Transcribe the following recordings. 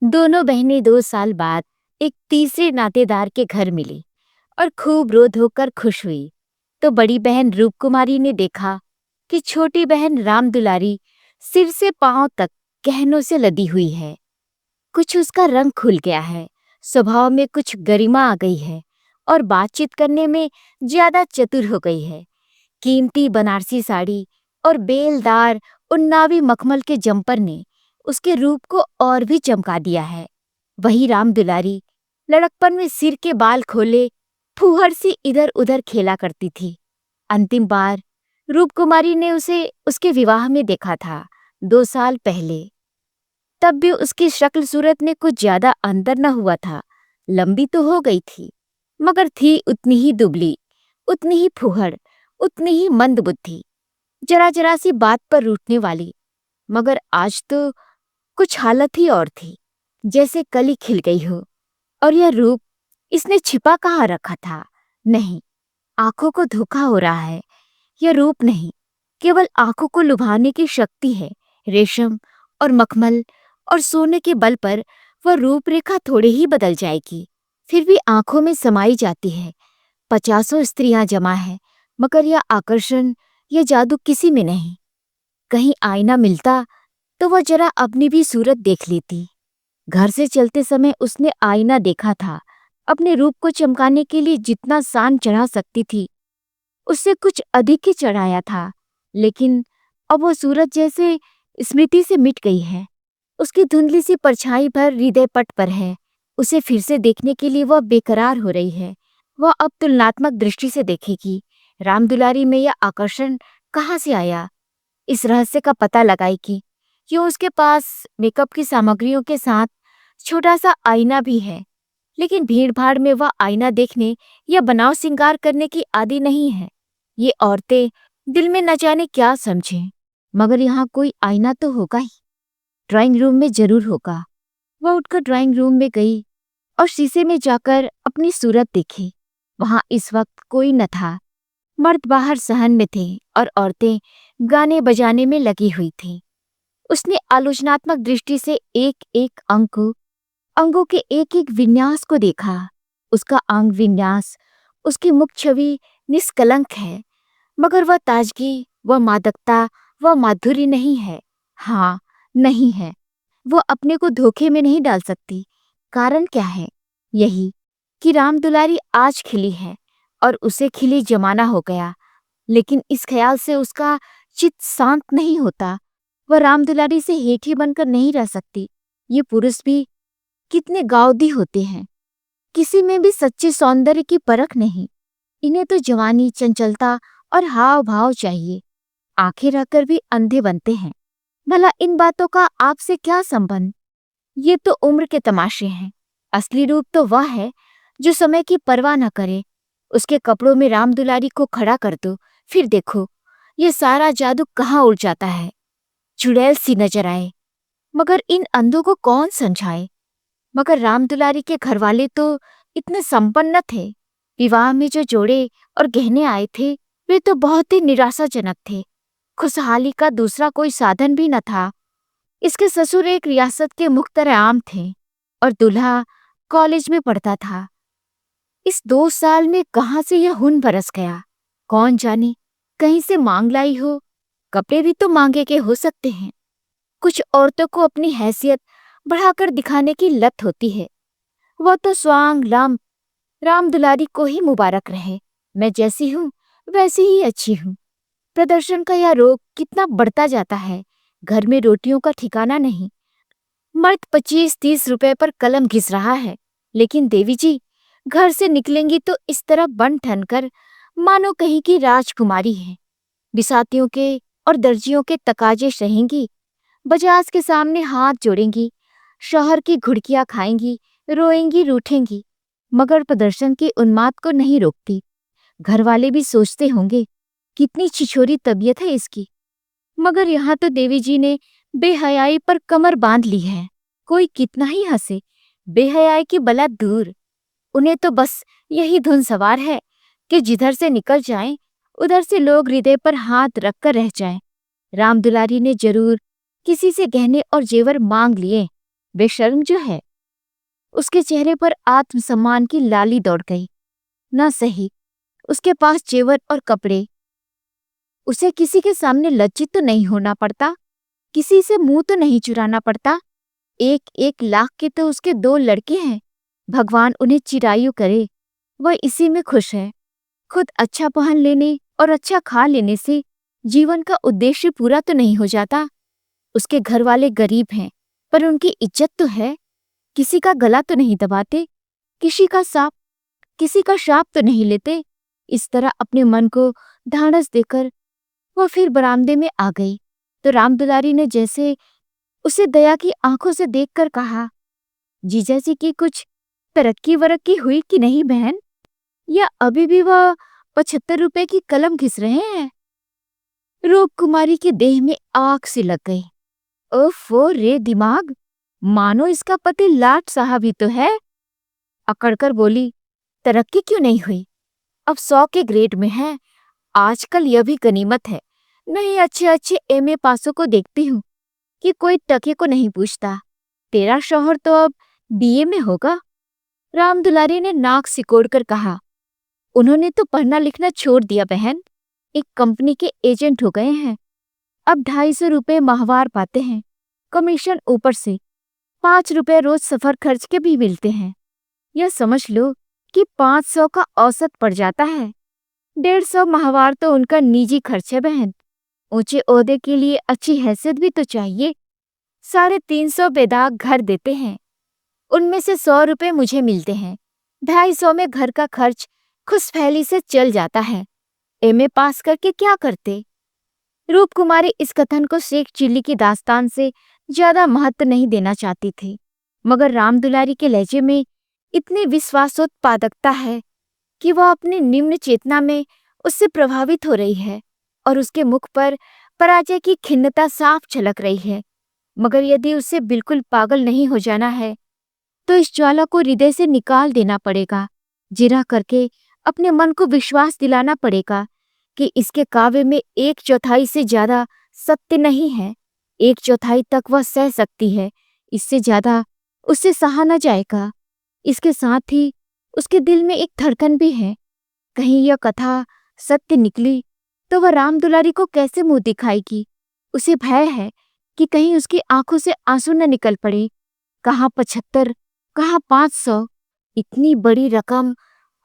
दोनों बहनें 2 साल बाद एक तीसरे नातेदार के घर मिली और खूब रो धोकर खुश हुई। तो बड़ी बहन रूपकुमारी ने देखा कि छोटी बहन राम दुलारी सिर से पांव तक गहनों से लदी हुई है। कुछ उसका रंग खुल गया है, स्वभाव में कुछ गरिमा आ गई है और बातचीत करने में ज्यादा चतुर हो गई है। कीमती बनारसी साड़ी और बेलदार उन्नावी मखमल के जंपर ने उसके रूप को और भी चमका दिया है। वही राम दुलारी लड़कपन में सिर के बाल खोले फूहड़ सी इधर उधर खेला करती थी। अंतिम बार रूपकुमारी ने उसे उसके विवाह में देखा था, 2 साल पहले। तब भी उसकी शक्ल सूरत में कुछ ज्यादा अंतर न हुआ था। लंबी तो हो गई थी, मगर थी उतनी ही दुबली, उतनी ही फूहड़, उतनी ही मंदबुद्धि, जरा जरा सी बात पर रूठने वाली। मगर आज तो कुछ हालत ही और थी, जैसे कली खिल गई हो। और यह रूप इसने छिपा कहाँ रखा था? नहीं, आंखों को धोखा हो रहा है। यह रूप नहीं, केवल आंखों को लुभाने की शक्ति है। रेशम और मखमल और सोने के बल पर वह रूपरेखा थोड़े ही बदल जाएगी, फिर भी आंखों में समाई जाती है। 50 स्त्रियां जमा है, मगर यह आकर्षण, यह जादू किसी में नहीं। कहीं आईना मिलता तो वह जरा अपनी भी सूरत देख लेती। घर से चलते समय उसने आईना देखा था। अपने रूप को चमकाने के लिए जितना सान चढ़ा सकती थी, उससे कुछ अधिक ही चढ़ाया था। लेकिन अब वो सूरत जैसे स्मृति से मिट गई है। उसकी धुंधली सी परछाई भर हृदय पट पर है। उसे फिर से देखने के लिए वह बेकरार हो रही है। वह अब तुलनात्मक दृष्टि से देखेगी। रामदुलारी में यह आकर्षण कहाँ से आया? इस रहस्य का पता लगाएगी। क्यों उसके पास मेकअप की सामग्रियों के साथ छोटा सा आईना भी है, लेकिन भीड़ भाड़ में वह आईना देखने या बनाव श्रृंगार करने की आदी नहीं है। ये औरतें दिल में न जाने क्या समझें, मगर यहाँ कोई आईना तो होगा ही। ड्राइंग रूम में जरूर होगा। वह उठकर ड्राइंग रूम में गई और शीशे में जाकर अपनी सूरत देखी। वहां इस वक्त कोई न था। मर्द बाहर सहन में थे और औरतें गाने बजाने में लगी हुई थीं। उसने आलोचनात्मक दृष्टि से एक एक अंगों के एक एक विन्यास को देखा। उसका अंग विन्यास, उसकी मुख छवि निष्कलंक है, मगर वह ताजगी, वह मादकता, वह माधुर्य नहीं है। हाँ, नहीं है। वो अपने को धोखे में नहीं डाल सकती। कारण क्या है? यही कि राम दुलारी आज खिली है और उसे खिली जमाना हो गया। लेकिन इस ख्याल से उसका चित्त शांत नहीं होता। वह राम दुलारी से हेठी बनकर नहीं रह सकती। ये पुरुष भी कितने गाउदी होते हैं, किसी में भी सच्चे सौंदर्य की परख नहीं। इन्हें तो जवानी, चंचलता और हाव भाव चाहिए। आंखें रखकर भी अंधे बनते हैं। भला इन बातों का आपसे क्या संबंध? ये तो उम्र के तमाशे हैं। असली रूप तो वह है जो समय की परवाह न करे। उसके कपड़ों में राम दुलारी को खड़ा कर दो, फिर देखो ये सारा जादू कहाँ उड़ जाता है। चुड़ैल सी नजर आए, मगर इन अंधों को कौन समझाए? मगर राम दुलारी के घरवाले तो इतने संपन्न थे। विवाह में जो जोड़े और गहने आए थे, वे तो बहुत ही निराशाजनक थे। खुशहाली का दूसरा कोई साधन भी न था। इसके ससुर एक रियासत के मुख्तर आम थे और दूल्हा कॉलेज में पढ़ता था। इस 2 साल में कहाँ से यह हुन बरस गया? कौन जाने, कहीं से मांग लाई हो। कपड़े भी तो मांगे के हो सकते हैं। कुछ औरतों को अपनी हैसियत बढ़ाकर दिखाने की लत होती है। वह तो स्वांग लाम राम दुलारी को ही मुबारक रहे। मैं जैसी हूँ वैसी ही अच्छी हूँ। प्रदर्शन का यह रोग कितना बढ़ता जाता है। घर में रोटियों का ठिकाना नहीं। मर्द 25-30 रुपए पर कलम घिस रहा है, लेकिन देवी जी घर से निकलेंगी तो इस तरह बन ठन कर मानो कहीं की राजकुमारी है। बिसातियों के और दर्जियों के तकाजे सहेंगी, बजाज के सामने हाथ जोड़ेंगी, शौहर की घुड़कियां खाएंगी, रोएंगी, रूठेंगी, मगर प्रदर्शन की उन्माद को नहीं रोकती। घर वाले भी सोचते होंगे कितनी छिछोरी तबीयत है इसकी। मगर यहाँ तो देवी जी ने बेहयाई पर कमर बांध ली है। कोई कितना ही हंसे, बेहयाई की बला दूर। उन्हें तो बस यही धुन सवार है कि जिधर से निकल जाएं, उधर से लोग हृदय पर हाथ रखकर रह जाएं। राम दुलारी ने जरूर किसी से गहने और जेवर मांग लिए, बेशर्म जो है। उसके चेहरे पर आत्मसम्मान की लाली दौड़ गई। ना सही, उसके पास जेवर और कपड़े। उसे किसी के सामने लज्जित तो नहीं होना पड़ता, किसी से मुंह तो नहीं चुराना पड़ता। 1-1 लाख के तो उसके 2 लड़के हैं। भगवान उन्हें चिरायु करे, वह इसी में खुश है। खुद अच्छा पहन लेने और अच्छा खा लेने से जीवन का उद्देश्य पूरा तो नहीं हो जाता। उसके घर वाले गरीब हैं, पर उनकी इज्जत तो है। किसी का गला तो नहीं दबाते, किसी का शाप तो नहीं लेते। इस तरह अपने मन को ढांढस देकर वह फिर बरामदे में आ गई तो रामदुलारी ने जैसे उसे दया की आंखों से देखकर कहा, जीजा जी की कुछ तरक्की वरक्की हुई कि नहीं बहन? या अभी भी वह 75 रुपए की कलम घिस रहे हैं? रूप कुमारी के देह में आग सी लग गई। ओफो रे दिमाग, मानो इसका पति लाट साहब ही तो है। अकड़कर बोली, तरक्की क्यों नहीं हुई? अब 100 के ग्रेड में है। आजकल यह भी गनीमत है। नहीं, अच्छे अच्छे एमए पासों को देखती हूँ कि कोई टके को नहीं पूछता। तेरा शौहर तो अब बीए में होगा। रामदुलारी ने नाक सिकोड़कर कहा, उन्होंने तो पढ़ना लिखना छोड़ दिया बहन, एक कंपनी के एजेंट हो गए हैं। अब 250 रुपए माहवार पाते हैं, कमीशन ऊपर से 5 रुपए रोज सफर खर्च के भी मिलते हैं। यह समझ लो कि 500 का औसत पड़ जाता है। 150 माहवार तो उनका निजी खर्च है बहन। ऊंचे ओहदे के लिए अच्छी हैसियत भी तो चाहिए। 350 बेदाग घर देते हैं, उनमें से 100 रुपए मुझे मिलते हैं। 250 में घर का खर्च खुशफैली से चल जाता है। एमए पास करके क्या करते? रूप कुमारी इस कथन को शेख चिल्ली की दास्तान से ज्यादा महत्व नहीं देना चाहती थी, मगर रामदुलारी के लहजे में इतनी विश्वासोत्पादकता है कि वह अपनी निम्न चेतना में उससे प्रभावित हो रही है और उसके मुख पर पराजय की खिन्नता साफ झलक रही है। मगर यदि उसे बिल्कुल पागल नहीं हो जाना है तो इस ज्वाला को हृदय से निकाल देना पड़ेगा। जिरा करके अपने मन को विश्वास दिलाना पड़ेगा कि इसके काव्य में 1/4 से ज्यादा सत्य नहीं है। 1/4 तक वह सह सकती है, इससे ज्यादा उससे सहा न जाएगा। इसके साथ ही उसके दिल में एक धड़कन भी है। कहीं यह कथा सत्य निकली तो वह रामदुलारी को कैसे मुंह दिखाएगी? उसे भय है कि कहीं उसकी आंखों से आंसू न निकल पड़े। कहाँ 75, कहाँ 500, इतनी बड़ी रकम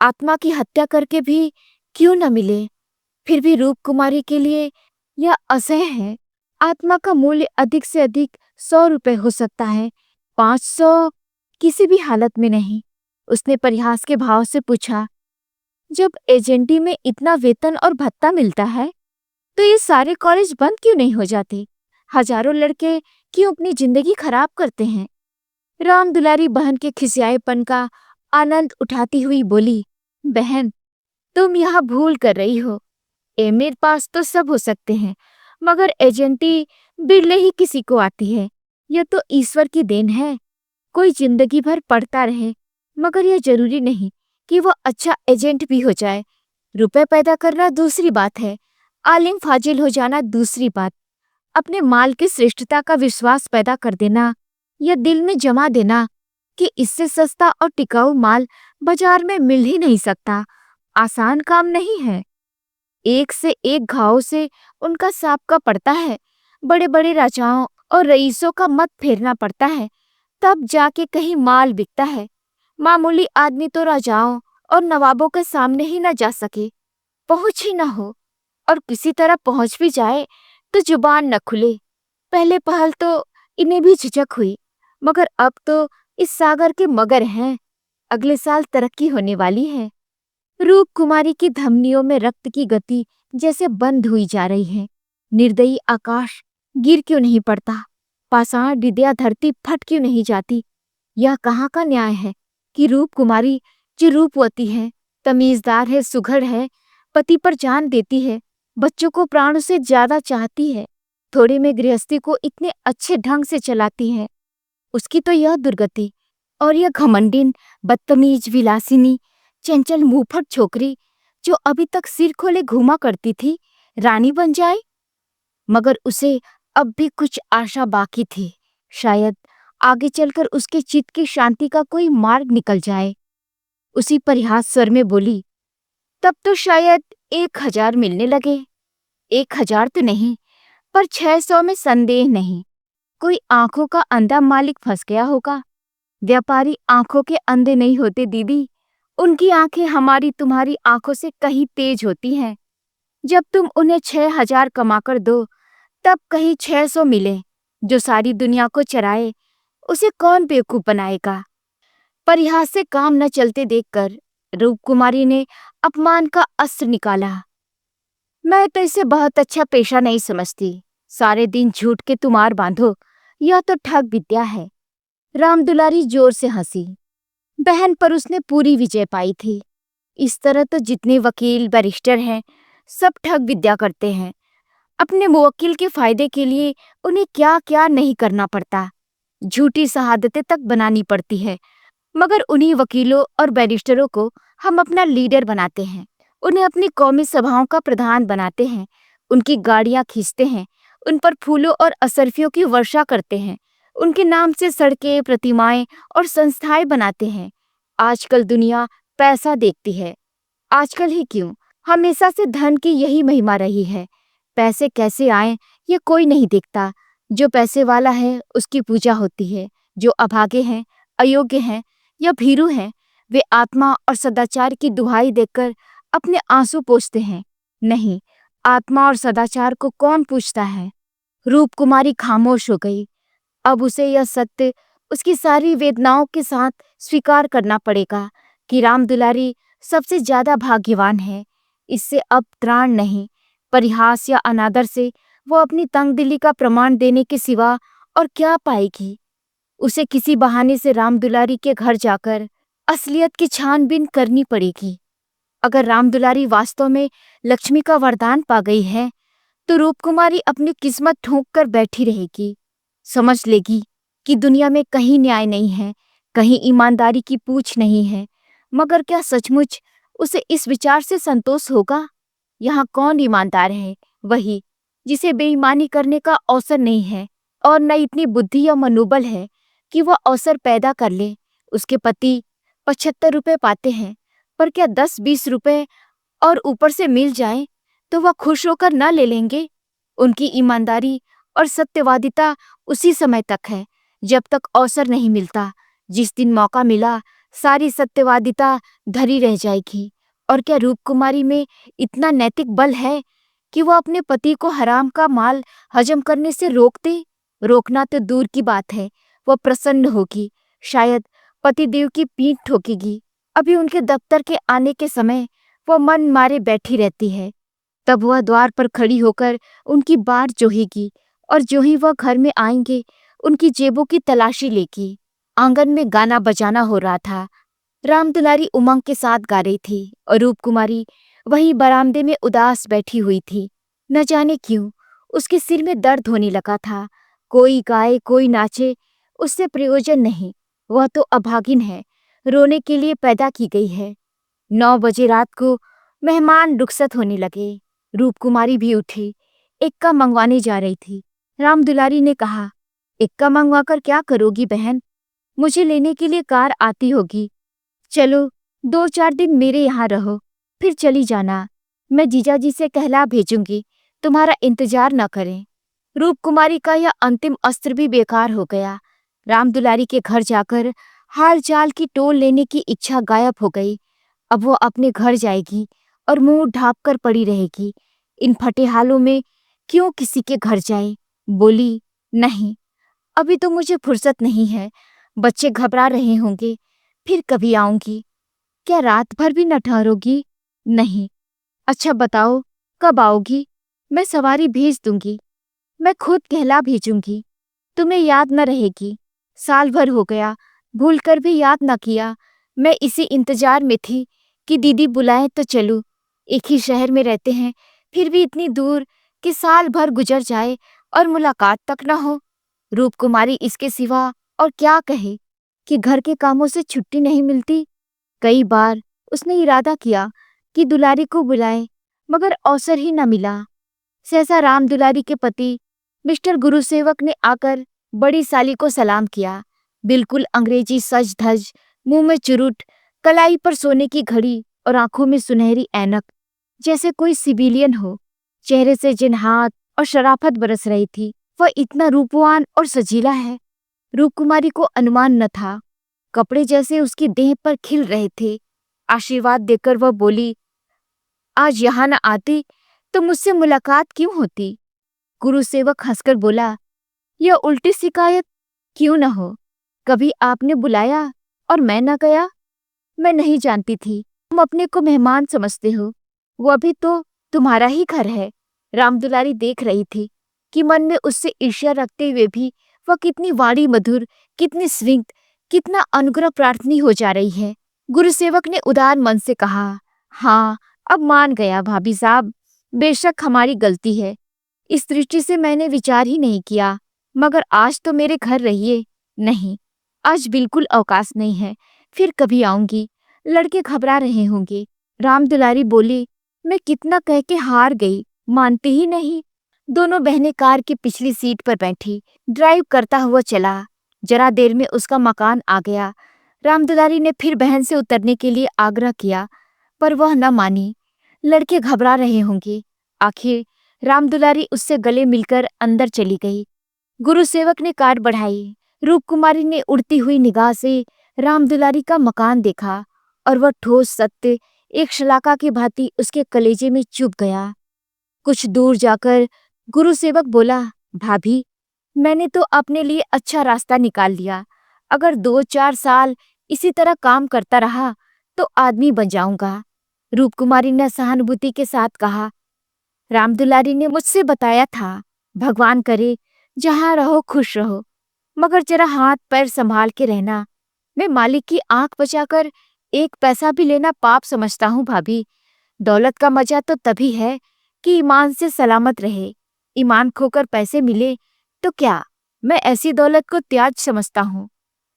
आत्मा की हत्या करके भी क्यों न मिले। फिर भी रूप कुमारी के लिए यह असह्य है। आत्मा का मूल्य अधिक से अधिक 100 रुपए हो सकता है, 500 किसी भी हालत में नहीं। उसने परिहास के भाव से पूछा, जब एजेंटी में इतना वेतन और भत्ता मिलता है तो ये सारे कॉलेज बंद क्यों नहीं हो जाते? हजारों लड़के क्यों अपनी जिंदगी खराब करते हैं? रामदुलारी बहन के खिसियाएपन का आनंद उठाती हुई बोली, बहन तुम यहाँ भूल कर रही हो। एमए पास तो सब हो सकते हैं, मगर एजेंटी बिरले ही किसी को आती है। यह तो ईश्वर की देन है। कोई जिंदगी भर पढ़ता रहे, मगर यह जरूरी नहीं कि वो अच्छा एजेंट भी हो जाए। रुपए पैदा करना दूसरी बात है, आलिम फाजिल हो जाना दूसरी बात। अपने माल की श्रेष्ठता का विश्वास पैदा कर देना, यह दिल में जमा देना कि इससे सस्ता और टिकाऊ माल बाजार में मिल ही नहीं सकता, आसान काम नहीं है। एक से एक घाव से उनका साबका पड़ता है। बड़े बड़े राजाओं और रईसों का मत फेरना पड़ता है, तब जाके कहीं माल बिकता है। मामूली आदमी तो राजाओं और नवाबों के सामने ही न जा सके, पहुंच ही न हो, और किसी तरह पहुंच भी जाए तो जुबान न खुले। पहले पहल तो इन्हें भी झिझक हुई, मगर अब तो इस सागर के मगर हैं। अगले साल तरक्की होने वाली है। रूप कुमारी की धमनियों में रक्त की गति जैसे बंद हुई जा रही है। निर्दयी आकाश गिर क्यों नहीं पड़ता? पाषाण हृदया धरती फट क्यों नहीं जाती? यह कहाँ का न्याय है कि रूप कुमारी जो रूपवती है, तमीजदार है, सुघड़ है, पति पर जान देती है, बच्चों को प्राणों से ज्यादा चाहती है, थोड़े में गृहस्थी को इतने अच्छे ढंग से चलाती है, उसकी तो यह दुर्गति। और यह घमंडिन, बदतमीज, विलासिनी, चंचल मुंहफट छोकरी जो अभी तक सिर खोले घूमा करती थी, रानी बन जाए। मगर उसे अब भी कुछ आशा बाकी थी। शायद आगे चलकर उसके चित्त की शांति का कोई मार्ग निकल जाए। उसी परिहास स्वर में बोली, तब तो शायद 1,000 मिलने लगे। 1,000 तो नहीं, पर 600 में संदेह नहीं। कोई आंखों का अंधा मालिक फंस गया होगा। व्यापारी आंखों के अंधे नहीं होते दीदी, उनकी आंखें हमारी तुम्हारी आंखों से कहीं तेज होती हैं। जब तुम उन्हें 6,000 कमाकर दो, तब कहीं 600 मिले। जो सारी दुनिया को चराए, उसे कौन बेवकूफ बनाएगा। परिहास से काम न चलते देखकर रूपकुमारी ने अपमान का अस्त्र निकाला। मैं तो इसे बहुत अच्छा पेशा नहीं समझती। सारे दिन झूठ के तुमार बांधो, यह तो ठग विद्या है। रामदुलारी जोर से हंसी। बहन पर उसने पूरी विजय पाई थी। इस तरह तो जितने वकील बैरिस्टर हैं, सब ठग विद्या करते हैं। अपने मुवक्किल के फायदे के लिए उन्हें क्या क्या नहीं करना पड़ता। झूठी शहादतें तक बनानी पड़ती है, मगर उन्हीं वकीलों और बैरिस्टरों को हम अपना लीडर बनाते हैं। उन्हें अपनी कौमी सभाओं का प्रधान बनाते हैं। उनकी गाड़ियां खींचते हैं, उन पर फूलों और असरफियों की वर्षा करते हैं। उनके नाम से सड़कें, प्रतिमाएं और संस्थाएं बनाते हैं। आजकल दुनिया पैसा देखती है। आजकल ही क्यों, हमेशा से धन की यही महिमा रही है। पैसे कैसे आए ये कोई नहीं देखता। जो पैसे वाला है उसकी पूजा होती है। जो अभागे हैं, अयोग्य हैं या भीरू हैं, वे आत्मा और सदाचार की दुहाई देकर अपने आंसू पोंछते हैं। नहीं, आत्मा और सदाचार को कौन पूछता है। रूपकुमारी खामोश हो गई। अब उसे यह सत्य उसकी सारी वेदनाओं के साथ स्वीकार करना पड़ेगा कि रामदुलारी सबसे ज्यादा भाग्यवान है। इससे अब त्राण नहीं। परिहास या अनादर से वो अपनी तंगदिली का प्रमाण देने के सिवा और क्या पाएगी। उसे किसी बहाने से रामदुलारी के घर जाकर असलियत की छानबीन करनी पड़ेगी। अगर रामदुलारी वास्तव में लक्ष्मी का वरदान पा गई है, तो रूपकुमारी अपनी किस्मत ठोंक कर बैठी रहेगी। समझ लेगी कि दुनिया में कहीं न्याय नहीं है, कहीं ईमानदारी की पूछ नहीं है। मगर क्या सचमुच उसे इस विचार से संतोष होगा? यहाँ कौन ईमानदार है? वही जिसे बेईमानी करने का अवसर नहीं है और न इतनी बुद्धि या मनोबल है कि वह अवसर पैदा कर ले। उसके पति 75 रुपए पाते हैं, पर क्या 10-20 रुपए और ऊपर से मिल जाए तो वह खुश होकर न ले लेंगे? उनकी ईमानदारी और सत्यवादिता उसी समय तक है जब तक अवसर नहीं मिलता। जिस दिन मौका मिला, सारी सत्यवादिता धरी रह जाएगी। और क्या रूपकुमारी में इतना नैतिक बल है कि वह अपने पति को हराम का माल हजम करने से रोक दे? रोकना तो दूर की बात है, वह प्रसन्न होगी। शायद पतिदेव की पीठ ठोकेगी। अभी उनके दफ्तर के आने के समय वह मन मारे बैठी रहती है। तब वह द्वार पर खड़ी होकर उनकी बाट जोहेगी और जो ही वह घर में आएंगे उनकी जेबों की तलाशी लेगी। आंगन में गाना बजाना हो रहा था। रामदुलारी उमंग के साथ गा रही थी और रूपकुमारी वहीं बरामदे में उदास बैठी हुई थी। न जाने क्यों उसके सिर में दर्द होने लगा था। कोई गाए कोई नाचे, उससे प्रयोजन नहीं। वह तो अभागिन है, रोने के लिए पैदा की गई है। 9 बजे रात को मेहमान रुखसत होने लगे। रूपकुमारी भी उठी, एक्का मंगवाने जा रही थी। रामदुलारी ने कहा, एक्का मंगवाकर क्या करोगी बहन? मुझे लेने के लिए कार आती होगी। चलो 2-4 दिन मेरे यहाँ रहो, फिर चली जाना। मैं जीजाजी से कहला भेजूंगी, तुम्हारा इंतजार न करें। रूपकुमारी का यह अंतिम अस्त्र भी बेकार हो गया। रामदुलारी के घर जाकर हाल चाल की टोल लेने की इच्छा गायब हो गई। अब वो अपने घर जाएगी और मुंह ढाँप कर पड़ी रहेगी। इन फटे हालों में क्यों किसी के घर जाए? बोली, नहीं, अभी तो मुझे फुर्सत नहीं है। बच्चे घबरा रहे होंगे, फिर कभी आऊंगी। क्या रात भर भी न ठहरोगी? नहीं। अच्छा बताओ, कब आओगी? मैं सवारी भेज दूंगी। मैं खुद कहला भेजूंगी। तुम्हें याद न रहेगी। साल भर हो गया, भूल कर भी याद न किया। मैं इसी इंतजार में थी कि दीदी बुलाए तो चलूं। एक ही शहर में रहते हैं, फिर भी इतनी दूर कि साल भर गुजर जाए और मुलाकात तक न हो। रूपकुमारी इसके सिवा और क्या कहे कि घर के कामों से छुट्टी नहीं मिलती। कई बार उसने इरादा किया कि दुलारी को बुलाए, मगर अवसर ही न मिला। सहसा राम दुलारी के पति मिस्टर गुरुसेवक ने आकर बड़ी साली को सलाम किया। बिल्कुल अंग्रेजी सज धज, मुंह में चुरुट, कलाई पर सोने की घड़ी और आंखों में सुनहरी ऐनक, जैसे कोई सिविलियन हो। चेहरे से जिन्हात और शराफत बरस रही थी। वह इतना रूपवान और सजीला है, रूपकुमारी को अनुमान न था। कपड़े जैसे उसकी देह पर खिल रहे थे। आशीर्वाद देकर वह बोली, आज यहाँ न आती तो मुझसे मुलाकात क्यों होती। गुरु सेवक हंसकर बोला, यह उल्टी शिकायत क्यों न हो। कभी आपने बुलाया और मैं न गया। मैं नहीं जानती थी तुम अपने को मेहमान समझते हो। वह भी तो तुम्हारा ही घर है। रामदुलारी देख रही थी कि मन में उससे ईर्ष्या रखते हुए भी वह कितनी वाणी मधुर, कितनी स्निग्ध, कितना अनुग्रह प्रार्थनी हो जा रही है। गुरुसेवक ने उदार मन से कहा, हाँ अब मान गया भाभी साहब, बेशक हमारी गलती है। इस दृष्टि से मैंने विचार ही नहीं किया, मगर आज तो मेरे घर रहिए। नहीं, आज बिल्कुल अवकाश नहीं है, फिर कभी आऊंगी। लड़के घबरा रहे होंगे। रामदुलारी बोली, मैं कितना कह के हार गई, मानते ही नहीं। दोनों बहनें कार की पिछली सीट पर बैठी ड्राइव करता हुआ चला। जरा देर में उसका मकान आ गया। रामदुलारी ने फिर बहन से उतरने के लिए आग्रह किया, पर वह न मानी। लड़के घबरा रहे होंगे। आखिर रामदुलारी उससे गले मिलकर अंदर चली गई। गुरुसेवक ने कार बढ़ाई। रूपकुमारी ने उड़ती हुई निगाह से रामदुलारी का मकान देखा और वह ठोस सत्य एक शलाका की भांति उसके कलेजे में चुभ गया। कुछ दूर जाकर गुरुसेवक बोला, भाभी, मैंने तो अपने लिए अच्छा रास्ता निकाल लिया। अगर 2-4 साल इसी तरह काम करता रहा तो आदमी बन जाऊंगा। रूपकुमारी ने सहानुभूति के साथ कहा, रामदुलारी ने मुझसे बताया था, भगवान करे जहाँ रहो खुश रहो, मगर जरा हाथ पैर संभाल के रहना। मैं मालिक की आंख बचाकर 1 पैसा भी लेना पाप समझता हूँ भाभी। दौलत का मजा तो तभी है कि ईमान से सलामत रहे। ईमान खोकर पैसे मिले तो क्या, मैं ऐसी दौलत को त्याज समझता हूँ।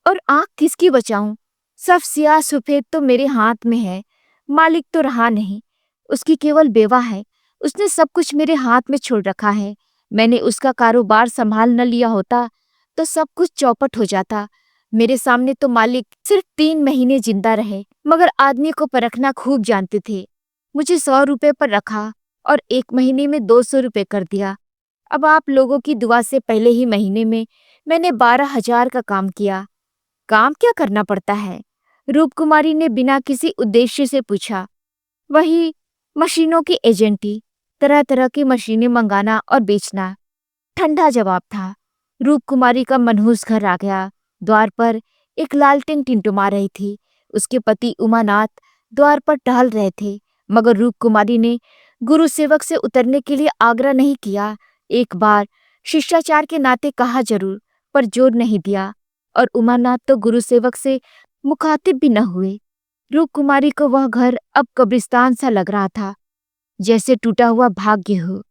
और आंख किसकी बचाऊं? सब सियाह सफेद तो मेरे हाथ में है। मालिक तो रहा नहीं, उसकी केवल बेवा है। उसने सब कुछ मेरे हाथ में छोड़ रखा है। मैंने उसका कारोबार संभाल न लिया होता तो सब कुछ चौपट हो जाता। मेरे सामने तो मालिक सिर्फ 3 महीने जिंदा रहे, मगर आदमी को परखना खूब जानते थे। मुझे 100 रुपए पर रखा और 1 महीने में 200 रुपए कर दिया। अब आप लोगों की दुआ से पहले ही महीने में मैंने 12,000 का काम किया। काम क्या करना पड़ता है? रूपकुमारी ने बिना किसी उद्देश्य से पूछा। वही मशीनों की एजेंटी, तरह तरह की मशीनें मंगाना और बेचना, ठंडा जवाब था। रूपकुमारी का मनहूस घर आ गया। द्वार पर एक लालटेन टिमटिमा रही थी। उसके पति उमानाथ द्वार पर टहल रहे थे, मगर रूपकुमारी ने गुरुसेवक से उतरने के लिए आग्रह नहीं किया। एक बार शिष्टाचार के नाते कहा जरूर, पर जोर नहीं दिया, और उमानाथ तो गुरुसेवक से मुखातिब भी न हुए। रूपकुमारी को वह घर अब कब्रिस्तान सा लग रहा था, जैसे टूटा हुआ भाग्य हो।